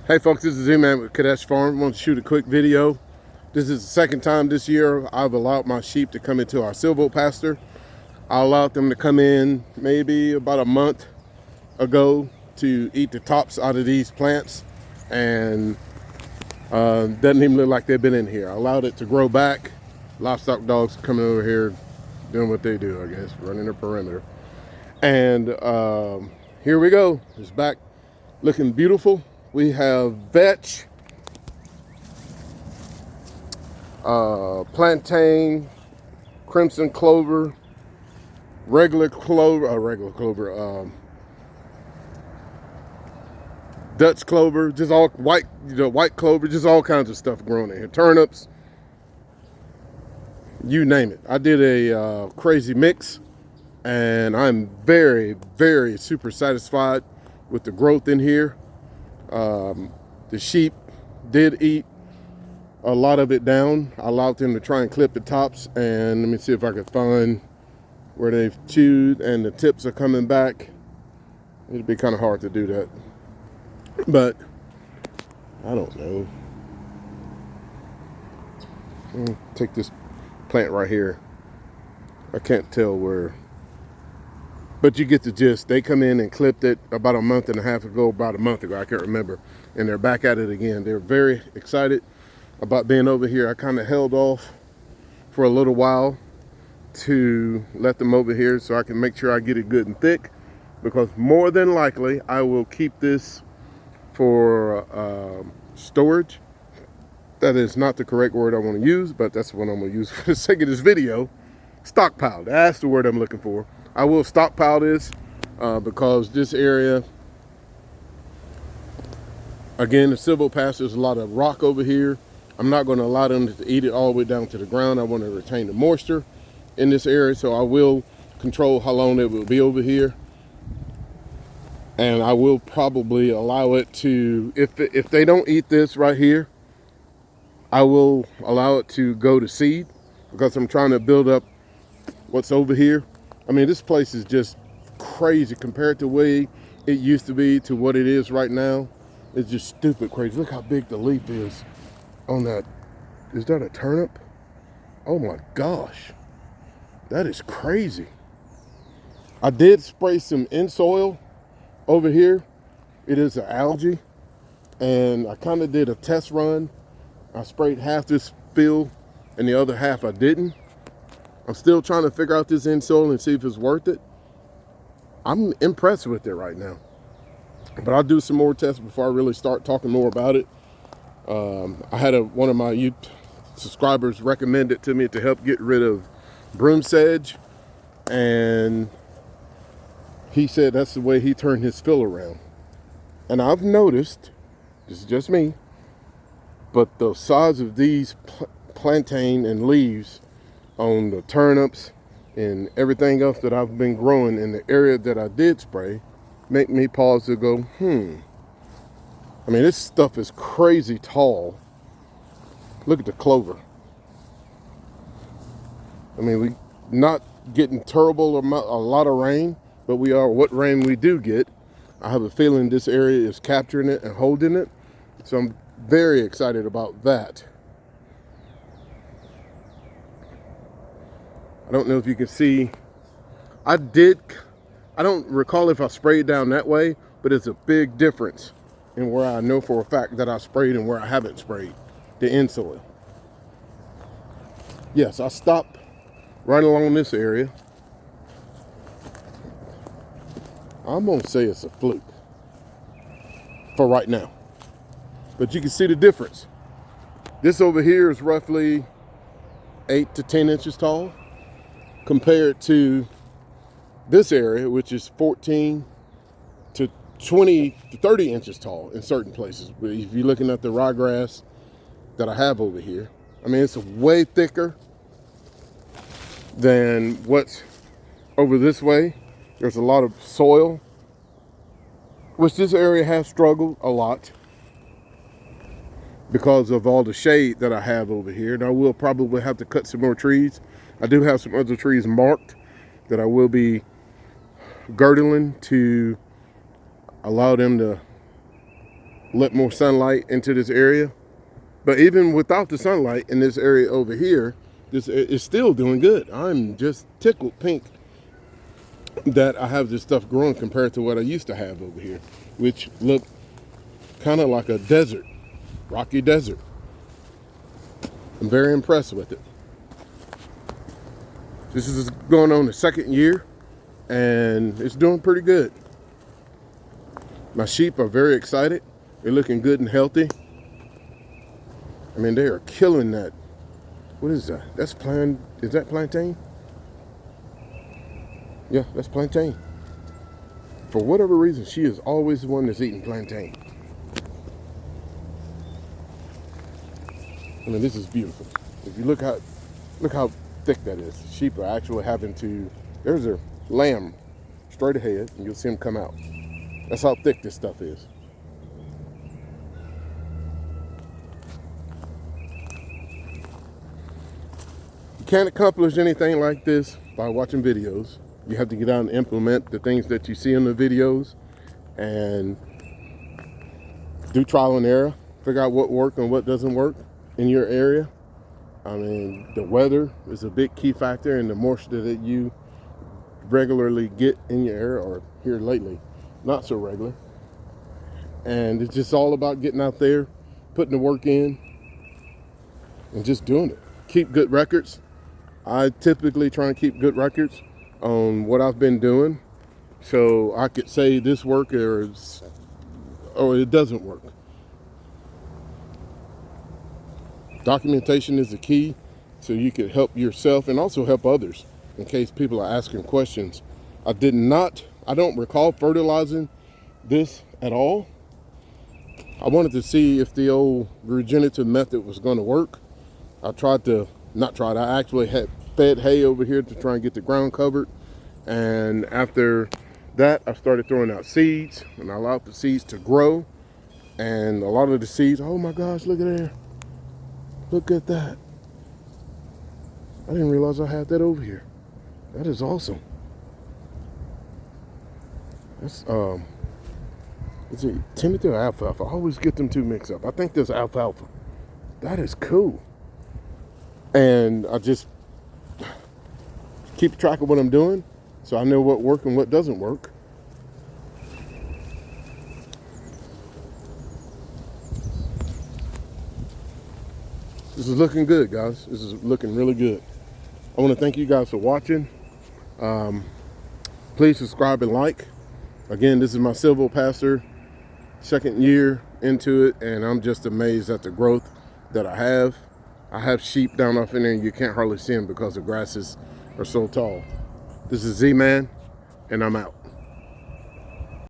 Hey folks, this is Z-Man with Kadesh Farm. I want to shoot a quick video. This is the second time this year I've allowed my sheep to come into our Silvopasture. I allowed them to come in maybe about a month ago to eat the tops out of these plants, and doesn't even look like they've been in here. I allowed it to grow back. Livestock dogs coming over here doing what they do, I guess, running the perimeter. And here we go. It's back looking beautiful. We have vetch, plantain, crimson clover, regular clover, Dutch clover, just all white, white clover, just all kinds of stuff growing in here. Turnips, you name it. I did a crazy mix, and I'm very, very super satisfied with the growth in here. The sheep did eat a lot of it down. I allowed them to try and clip the tops, and let me see if I can find where they've chewed and the tips are coming back. It'd be kind of hard to do that, but I don't know. Take this plant right here. I can't tell where, but you get the gist. They come in and clipped it about a month and a half ago, about a month ago, I can't remember. And they're back at it again. They're very excited about being over here. I kind of held off for a little while to let them over here so I can make sure I get it good and thick, because more than likely I will keep this for storage. That is not the correct word I want to use, but that's what I'm going to use for the sake of this video. Stockpile, that's the word I'm looking for. I will stockpile this because this area, again, the Silvopasture, there's a lot of rock over here. I'm not going to allow them to eat it all the way down to the ground. I want to retain the moisture in this area, so I will control how long it will be over here. And I will probably allow it to, if they don't eat this right here, I will allow it to go to seed, because I'm trying to build up what's over here. I mean, this place is just crazy compared to the way it used to be to what it is right now. It's just stupid crazy. Look how big the leaf is on that. Is that a turnip? Oh my gosh. That is crazy. I did spray some in soil over here. It is an algae, and I kind of did a test run. I sprayed half this field and the other half I didn't. I'm still trying to figure out this in soil and see if it's worth it. I'm impressed with it right now, but I'll do some more tests before I really start talking more about it. I had one of my YouTube subscribers recommend it to me to help get rid of broom sedge, and he said that's the way he turned his fill around. And I've noticed, this is just me, but the size of these plantain and leaves on the turnips and everything else that I've been growing in the area that I did spray make me pause to go, I mean, this stuff is crazy tall. Look at the clover. I mean, we not getting terrible amount, a lot of rain, but we are what rain we do get. I have a feeling this area is capturing it and holding it, so I'm very excited about that. I don't know if you can see, I don't recall if I sprayed down that way, but it's a big difference in where I know for a fact that I sprayed and where I haven't sprayed the in soil. Yes, I stopped right along this area. I'm gonna say it's a fluke for right now, but you can see the difference. This over here is roughly 8 to 10 inches tall compared to this area, which is 14 to 20 to 30 inches tall in certain places. But if you're looking at the ryegrass that I have over here, I mean, it's way thicker than what's over this way. There's a lot of soil, which this area has struggled a lot because of all the shade that I have over here. And I will probably have to cut some more trees. I do have some other trees marked that I will be girdling to allow them to let more sunlight into this area. But even without the sunlight in this area over here, this is still doing good. I'm just tickled pink that I have this stuff growing compared to what I used to have over here, which looked kind of like a desert, rocky desert. I'm very impressed with it. This is going on the second year, and it's doing pretty good. My sheep are very excited. They're looking good and healthy. I mean, they are killing that. What is that? Is that plantain? Yeah, that's plantain. For whatever reason, she is always the one that's eating plantain. I mean, this is beautiful. If you look how thick that is. Sheep are actually having to, there's a lamb straight ahead, and you'll see him come out. That's how thick this stuff is. You can't accomplish anything like this by watching videos. You have to get out and implement the things that you see in the videos and do trial and error, figure out what works and what doesn't work in your area. I mean, the weather is a big key factor, and the moisture that you regularly get in your area, or here lately, not so regular. And it's just all about getting out there, putting the work in, and just doing it. Keep good records. I typically try and keep good records on what I've been doing, so I could say this works or it doesn't work. Documentation is the key, so you can help yourself and also help others in case people are asking questions. I don't recall fertilizing this at all. I wanted to see if the old regenerative method was going to work. I actually had fed hay over here to try and get the ground covered. And after that, I started throwing out seeds, and I allowed the seeds to grow. And a lot of the seeds, oh my gosh, look at there. Look at that. I didn't realize I had that over here. That is awesome. That's, is it Timothy or alfalfa? I always get them two mixed up. I think there's alfalfa. That is cool. And I just keep track of what I'm doing, so I know what works and what doesn't work. This is looking good, guys. This is looking really good. I want to thank you guys for watching. Please subscribe and like. Again, this is my Silvopasture, second year into it, and I'm just amazed at the growth that I have. I have sheep down off in there, and you can't hardly see them because the grasses are so tall. This is Z-Man, and I'm out.